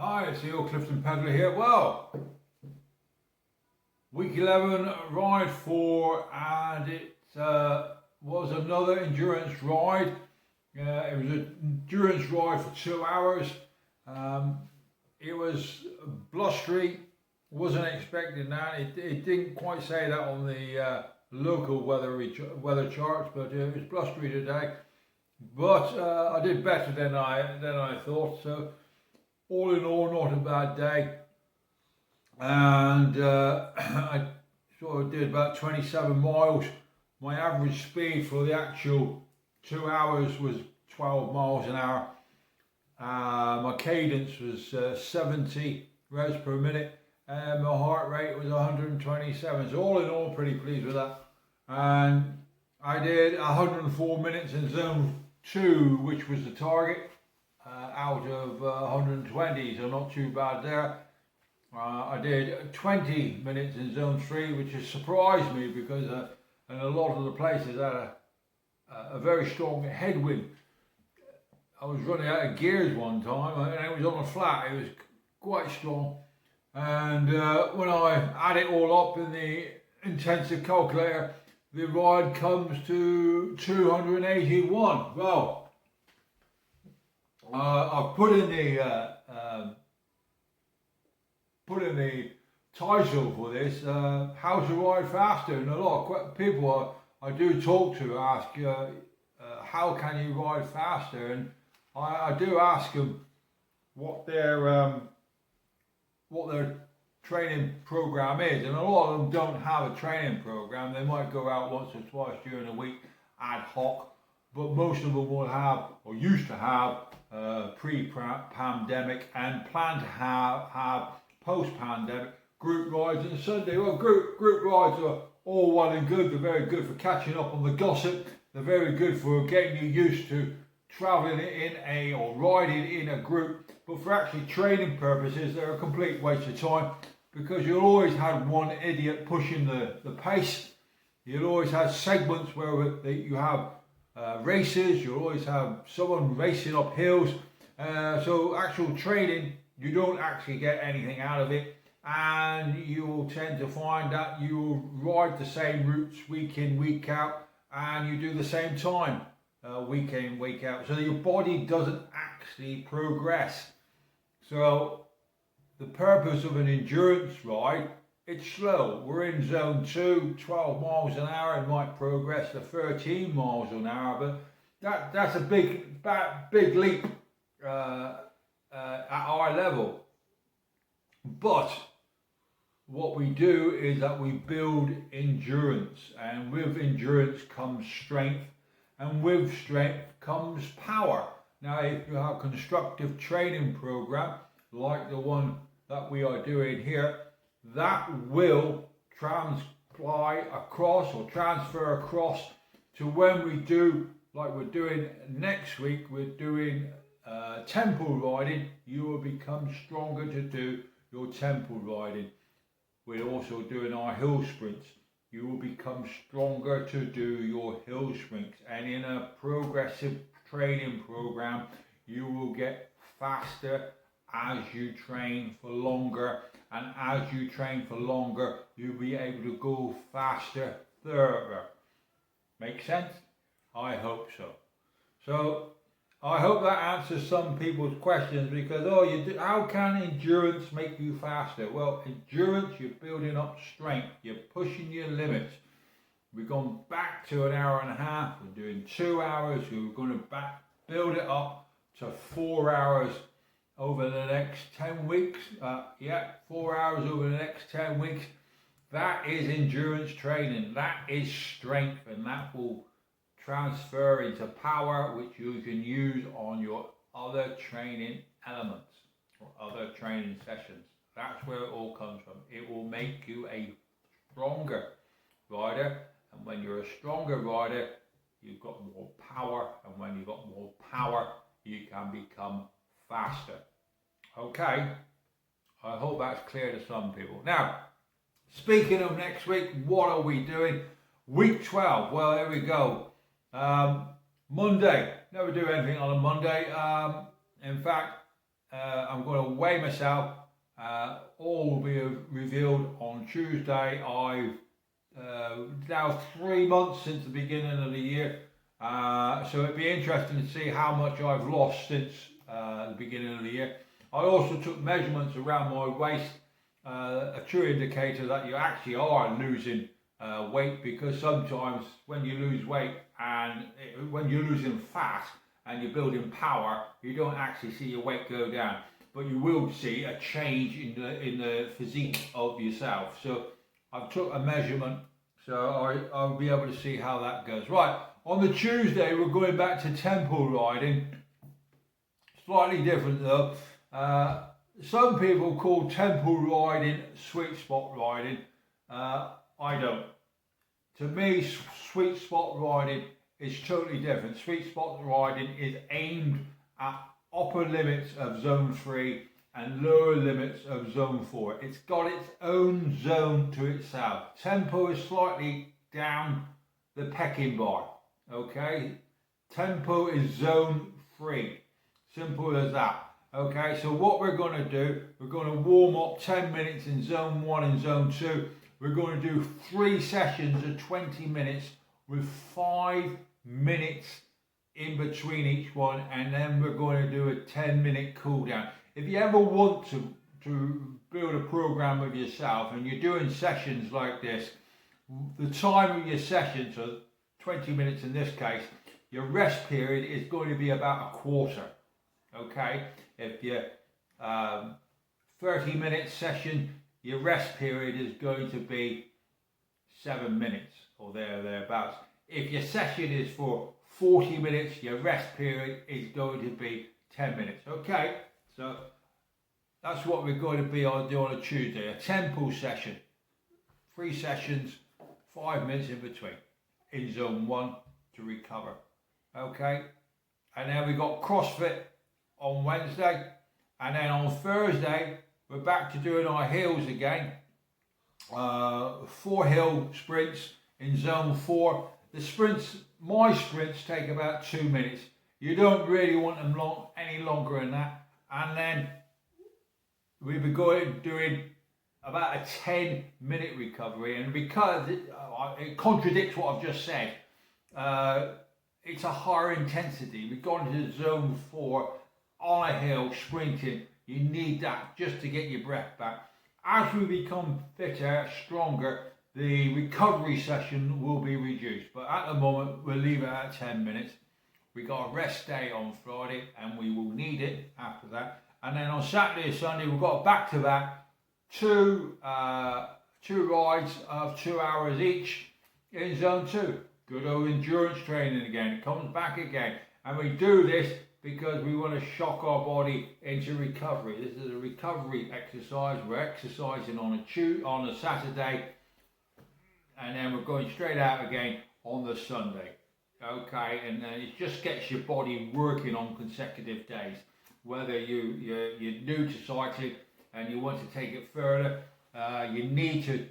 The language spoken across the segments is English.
Hi, it's the old Clifton Peddler here. Well, week 11, ride 4, and it was another endurance ride. It was an endurance ride for 2 hours. It was blustery, wasn't expecting that. It didn't quite say that on the local weather charts, but it was blustery today. But I did better than I thought. So all in all, not a bad day. And I sort of did about 27 miles. My average speed for the actual 2 hours was 12 miles an hour. My cadence was 70 revs per minute, and my heart rate was 127. So all in all, pretty pleased with that. And I did 104 minutes in zone 2, which was the target, out of 120, so not too bad there. I did 20 minutes in zone 3, which has surprised me because in a lot of the places had a very strong headwind. I was running out of gears one time, and it was on a flat. It was quite strong, and when I add it all up in the intensive calculator, the ride comes to 281. Well, I've put in the title for this, how to ride faster, and a lot of people I do talk to ask how can you ride faster, and I do ask them what their training program is, and a lot of them don't have a training program. They might go out once or twice during the week ad hoc, but most of them will have, or used to have, pre-pandemic and plan to have post-pandemic group rides on Sunday. Well, group rides are all well and good. They're very good for catching up on the gossip. They're very good for getting you used to travelling or riding in a group. But for actually training purposes, they're a complete waste of time, because you'll always have one idiot pushing the pace. You'll always have segments where you have races. You'll always have someone racing up hills. So actual training, you don't actually get anything out of it, and you will tend to find that you will ride the same routes week in, week out, and you do the same time week in, week out. So your body doesn't actually progress. So the purpose of an endurance ride, it's slow. We're in zone 2, 12 miles an hour, and might progress to 13 miles an hour, but that's a big leap at our level. But what we do is that we build endurance, and with endurance comes strength, and with strength comes power. Now, if you have a constructive training program like the one that we are doing here, that will transfer across to when we do, like we're doing next week, we're doing tempo riding. You will become stronger to do your tempo riding. We're also doing our hill sprints. You will become stronger to do your hill sprints, and in a progressive training program, you will get faster as you train for longer, and as you train for longer, you'll be able to go faster further. Make sense? I hope so. So I hope that answers some people's questions, because how can endurance make you faster? Well, endurance, you're building up strength, you're pushing your limits. We've gone back to an hour and a half. We're doing 2 hours. We're going to build it up to 4 hours over the next 10 weeks. 4 hours over the next 10 weeks. That is endurance training. That is strength, and that will transfer into power, which you can use on your other training elements or other training sessions. That's where it all comes from. It will make you a stronger rider, and when you're a stronger rider, you've got more power, and when you've got more power, you can become faster. Okay, I hope that's clear to some people. Now, speaking of next week, what are we doing? Week 12, well, there we go. Monday, never do anything on a Monday. In fact, I'm going to weigh myself. All will be revealed on Tuesday. I've now 3 months since the beginning of the year, so it'd be interesting to see how much I've lost since the beginning of the year. I also took measurements around my waist, a true indicator that you actually are losing weight, because sometimes when you lose weight and when you're losing fat and you're building power, you don't actually see your weight go down, but you will see a change in the physique of yourself. So I've took a measurement, so I'll be able to see how that goes. Right, on the Tuesday we're going back to tempo riding. Slightly different though. Some people call tempo riding sweet spot riding. I don't. To me, sweet spot riding is totally different. Sweet spot riding is aimed at upper limits of zone 3 and lower limits of zone 4. It's got its own zone to itself. Tempo is slightly down the pecking bar. Okay, tempo is zone 3. Simple as that. Okay, so what we're going to do, we're going to warm up 10 minutes in zone 1 and zone 2. We're going to do 3 sessions of 20 minutes with 5 minutes in between each one, and then we're going to do a 10-minute cool down. If you ever want to build a program with yourself and you're doing sessions like this, the time of your session, so 20 minutes in this case, your rest period is going to be about a quarter. Okay, if you're 30-minute session, your rest period is going to be 7 minutes or thereabouts. If your session is for 40 minutes, your rest period is going to be 10 minutes. Okay, so that's what we're going to be do on a Tuesday, a tempo session. 3 sessions, 5 minutes in between, in zone 1 to recover. Okay, and then we got CrossFit on Wednesday, and then on Thursday we're back to doing our hills again. 4 hill sprints in zone 4. The sprints, my sprints, take about 2 minutes. You don't really want them any longer than that. And then we'll be doing about a 10-minute recovery, and because it contradicts what I've just said, it's a higher intensity. We've gone into zone 4 on a hill sprinting. You need that just to get your breath back. As we become fitter, stronger, the recovery session will be reduced, but at the moment we'll leave it at 10 minutes. We got a rest day on Friday and we will need it after that. And then on Saturday and Sunday we've got back-to-back two rides of 2 hours each in zone 2. Good old endurance training again. It comes back again, and we do this because we want to shock our body into recovery. This is a recovery exercise. We're exercising on a Saturday, and then we're going straight out again on the Sunday. Okay, and then it just gets your body working on consecutive days. Whether you're new to cycling and you want to take it further, you need to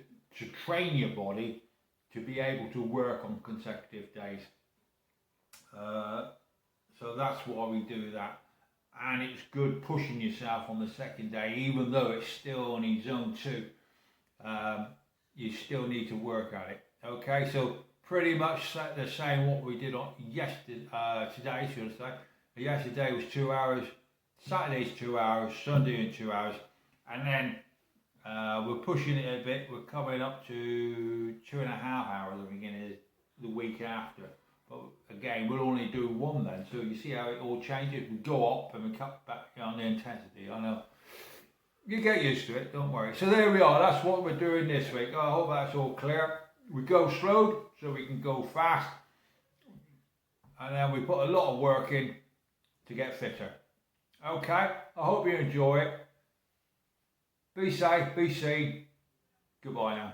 train your body to be able to work on consecutive days. So that's why we do that. And it's good pushing yourself on the second day, even though it's still only zone 2. You still need to work at it. Okay, so pretty much the same what we did on today, should I say. Yesterday was 2 hours, Saturday's 2 hours, Sunday in 2 hours, and then we're pushing it a bit. We're coming up to 2.5 hours at the beginning of the week after. But again, we'll only do 1 then. So you see how it all changes. We go up and we cut back on the intensity. I know. You get used to it, don't worry. So there we are. That's what we're doing this week. I hope that's all clear. We go slow so we can go fast. And then we put a lot of work in to get fitter. Okay, I hope you enjoy it. Be safe, be seen. Goodbye now.